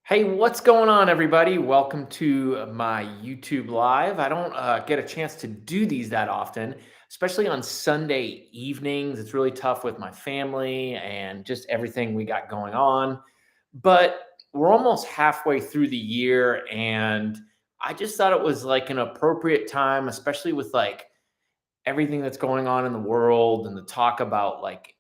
Hey, what's going on, everybody? Welcome to my YouTube Live. I don't get a chance to do these that often, especially on Sunday evenings. It's really tough with my family and just everything we got going on. But we're almost halfway through the year, and I just thought it was like an appropriate time, especially with like everything that's going on in the world and the talk about like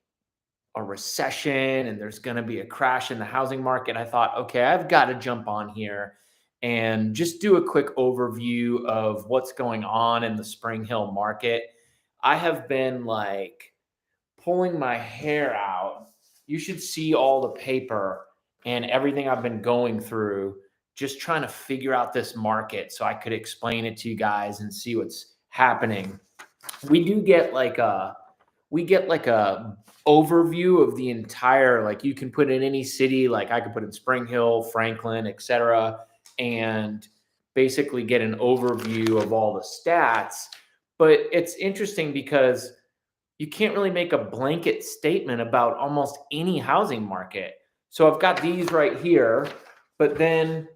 a recession and there's going to be a crash in the housing market. I thought, okay, I've got to jump on here and just do a quick overview of what's going on in the Spring Hill market. I have been like pulling my hair out. You should see all the paper and everything I've been going through just trying to figure out this market so I could explain it to you guys and see what's happening. We do get like a we get like a overview of the entire, like you can put in any city, like I could put in Spring Hill, Franklin, etc., and basically get an overview of all the stats. But it's interesting because you can't really make a blanket statement about almost any housing market. So I've got these right here, but then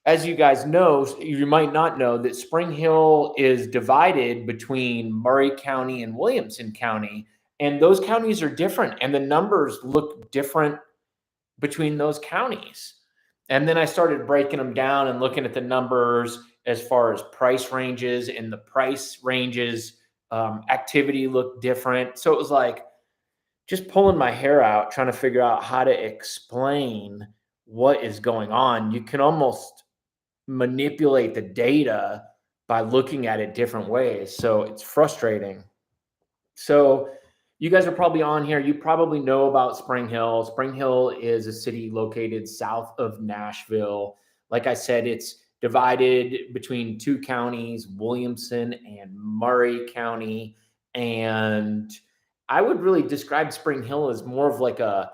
as you guys know, you might not know that Spring Hill is divided between Murray County and Williamson County, and those counties are different, and the numbers look different between those counties. And then I started breaking them down and looking at the numbers as far as price ranges, and the price ranges activity looked different. So it was like just pulling my hair out, trying to figure out how to explain what is going on. You can almost manipulate the data by looking at it different ways. So it's frustrating. So you guys are probably on here. You probably know about Spring Hill. Spring Hill is a city located south of Nashville. Like I said, it's divided between two counties, Williamson and Murray County. And I would really describe Spring Hill as more of like a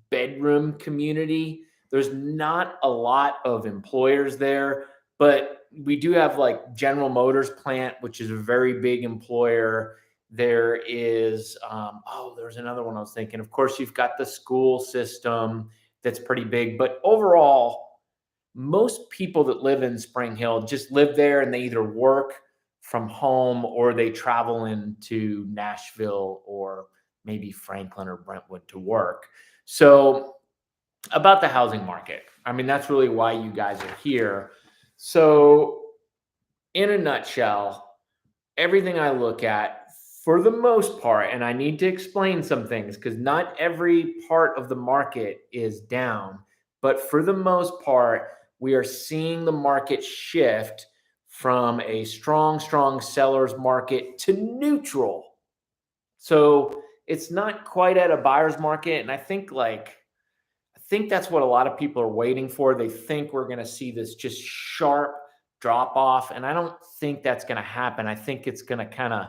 bedroom community. There's not a lot of employers there, but we do have like General Motors plant, which is a very big employer. There is, there's another one I was thinking. Of course, you've got the school system that's pretty big, but overall, most people that live in Spring Hill just live there and they either work from home or they travel into Nashville or maybe Franklin or Brentwood to work. So, about the housing market, I mean, that's really why you guys are here. So, in a nutshell, everything I look at, for the most part, and I need to explain some things because not every part of the market is down, but for the most part, we are seeing the market shift from a strong seller's market to neutral. So it's not quite at a buyer's market. And I think that's what a lot of people are waiting for. They think we're going to see this just sharp drop off. And I don't think that's going to happen. I think it's going to kind of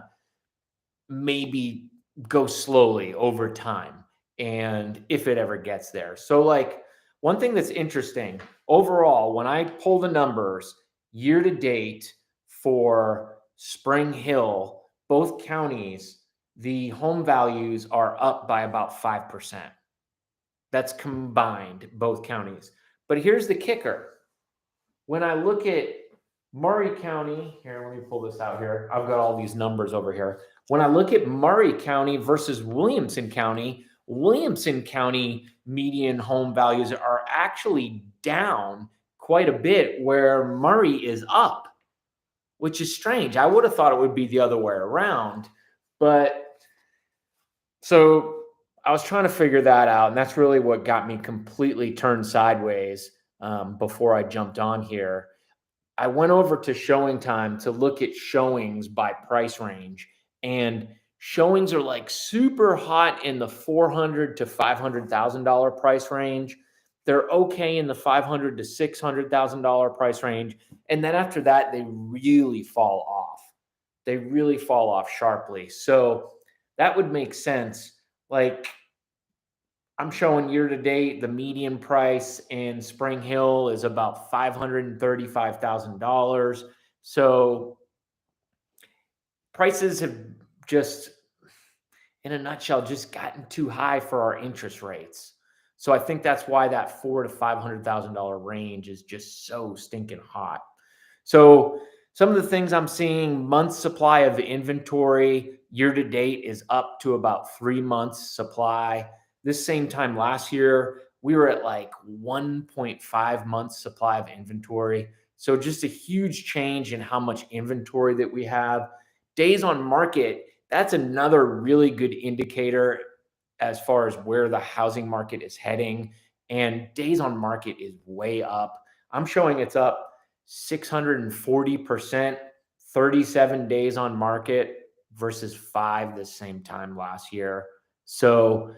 maybe go slowly over time. And if it ever gets there. So, like, one thing that's interesting overall, when I pull the numbers year to date for Spring Hill, both counties, the home values are up by about 5%. That's combined, both counties. But here's the kicker. When I look at Murray County, here, let me pull this out here. I've got all these numbers over here. When I look at Murray County versus Williamson County median home values are actually down quite a bit, where Murray is up, which is strange. I would have thought it would be the other way around. But so I was trying to figure that out, and that's really what got me completely turned sideways before I jumped on here. I went over to Showing Time to look at showings by price range, and showings are like super hot in the $400,000 to $500,000 price range. They're okay in the $500,000 to $600,000 price range, and then after that, they really fall off. They really fall off sharply. So that would make sense. Like, I'm showing year to date, the median price in Spring Hill is about $535,000. So prices have just, in a nutshell, just gotten too high for our interest rates. So I think that's why that $400,000 to $500,000 range is just so stinking hot. So some of the things I'm seeing: month supply of inventory year to date is up to about 3 months supply. This same time last year, we were at like 1.5 months supply of inventory. So just a huge change in how much inventory that we have. Days on market, that's another really good indicator as far as where the housing market is heading. And days on market is way up. I'm showing it's up 640%, 37 days on market versus 5 the same time last year. So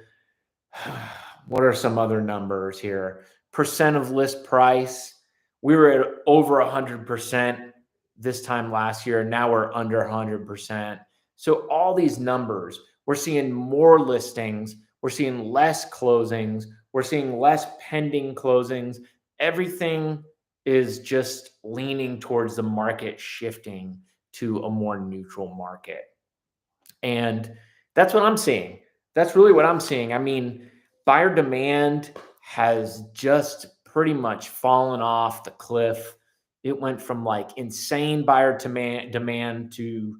what are some other numbers here? Percent of list price. We were at over 100% this time last year. Now we're under 100%. So all these numbers, we're seeing more listings. We're seeing less closings. We're seeing less pending closings. Everything is just leaning towards the market shifting to a more neutral market. And that's what I'm seeing. That's really what I'm seeing. I mean, buyer demand has just pretty much fallen off the cliff. It went from like insane buyer demand to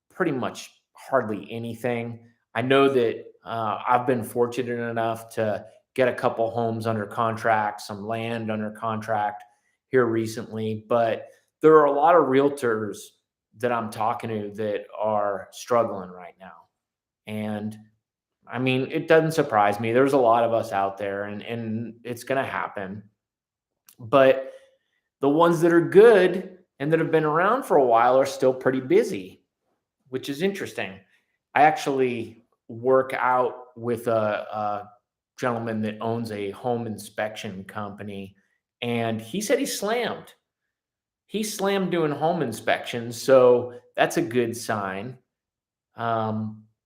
pretty much hardly anything. I know that I've been fortunate enough to get a couple homes under contract, some land under contract here recently, but there are a lot of realtors that I'm talking to that are struggling right now. And I mean, it doesn't surprise me. There's a lot of us out there, and it's going to happen. But the ones that are good and that have been around for a while are still pretty busy, which is interesting. I actually work out with a gentleman that owns a home inspection company, and he said he's slammed. He's slammed doing home inspections, so that's a good sign.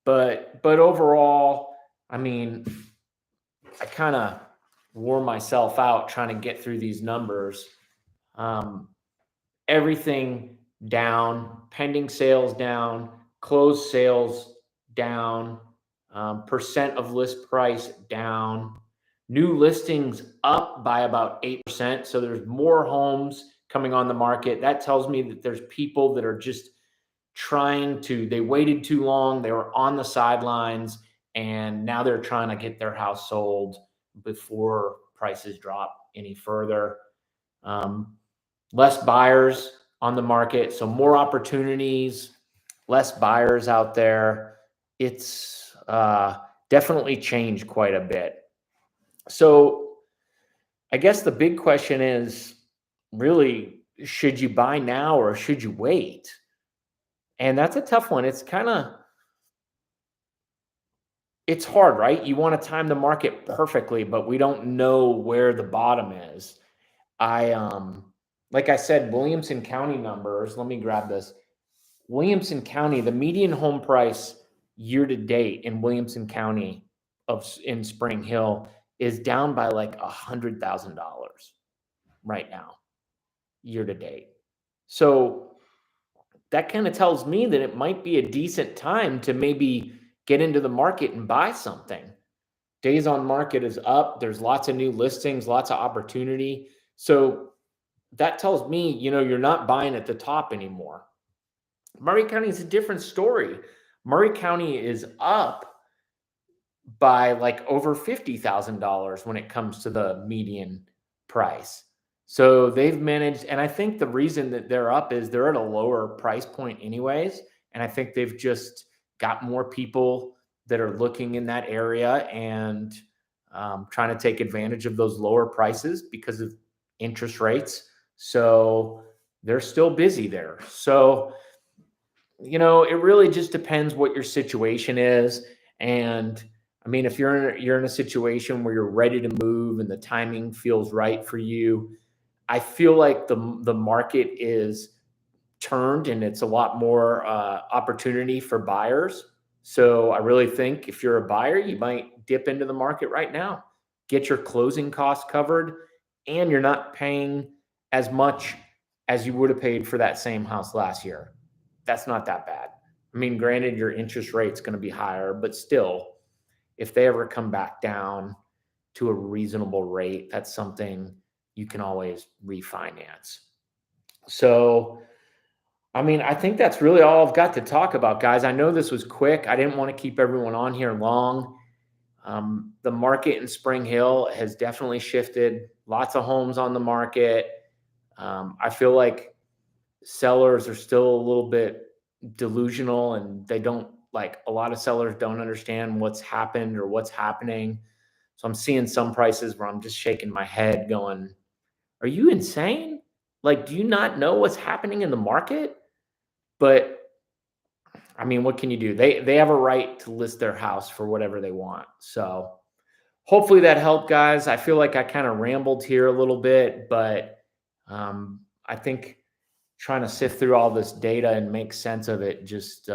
But overall, I mean, I kind of wore myself out trying to get through these numbers. Um, Everything down, pending sales down, closed sales down, percent of list price down, new listings up by about 8%. So there's more homes coming on the market. That tells me that there's people that are just they waited too long, they were on the sidelines, and now they're trying to get their house sold before prices drop any further. Less buyers on the market, so more opportunities, less buyers out there. It's definitely changed quite a bit. So I guess the big question is really, should you buy now or should you wait? And that's a tough one. It's hard, right? You want to time the market perfectly, but we don't know where the bottom is. Like I said, Williamson County numbers, let me grab this. Williamson County, the median home price year to date in Williamson County in Spring Hill is down by like $100,000 right now, year to date. So that kind of tells me that it might be a decent time to maybe get into the market and buy something. Days on market is up. There's lots of new listings, lots of opportunity. So that tells me, you're not buying at the top anymore. Murray County is a different story. Murray County is up by like over $50,000 when it comes to the median price. So they've managed, and I think the reason that they're up is they're at a lower price point anyways. And I think they've just got more people that are looking in that area and trying to take advantage of those lower prices because of interest rates. So they're still busy there. So, it really just depends what your situation is. And I mean, if you're in a situation where you're ready to move and the timing feels right for you, I feel like the market is turned and it's a lot more opportunity for buyers. So I really think if you're a buyer, you might dip into the market right now, get your closing costs covered, and you're not paying as much as you would have paid for that same house last year. That's not that bad. I mean, granted, your interest rate's going to be higher, but still, if they ever come back down, to a reasonable rate, that's something you can always refinance. So, I mean, I think that's really all I've got to talk about, guys. I know this was quick. I didn't want to keep everyone on here long. The market in Spring Hill has definitely shifted. Lots of homes on the market. I feel like sellers are still a little bit delusional, and they don't like, a lot of sellers don't understand what's happened or what's happening. So I'm seeing some prices where I'm just shaking my head going, are you insane? Like, do you not know what's happening in the market? But I mean, what can you do? They have a right to list their house for whatever they want. So hopefully that helped, guys. I feel like I kind of rambled here a little bit, but I think trying to sift through all this data and make sense of it just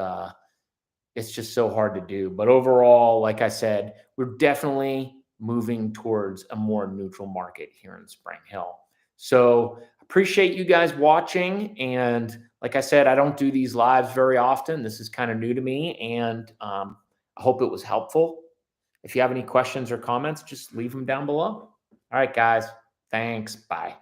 it's just so hard to do. But overall, like I said, we're definitely moving towards a more neutral market here in Spring Hill. So appreciate you guys watching. And like I said, I don't do these lives very often. This is kind of new to me, and I hope it was helpful. If you have any questions or comments, just leave them down below. All right, guys. Thanks. Bye.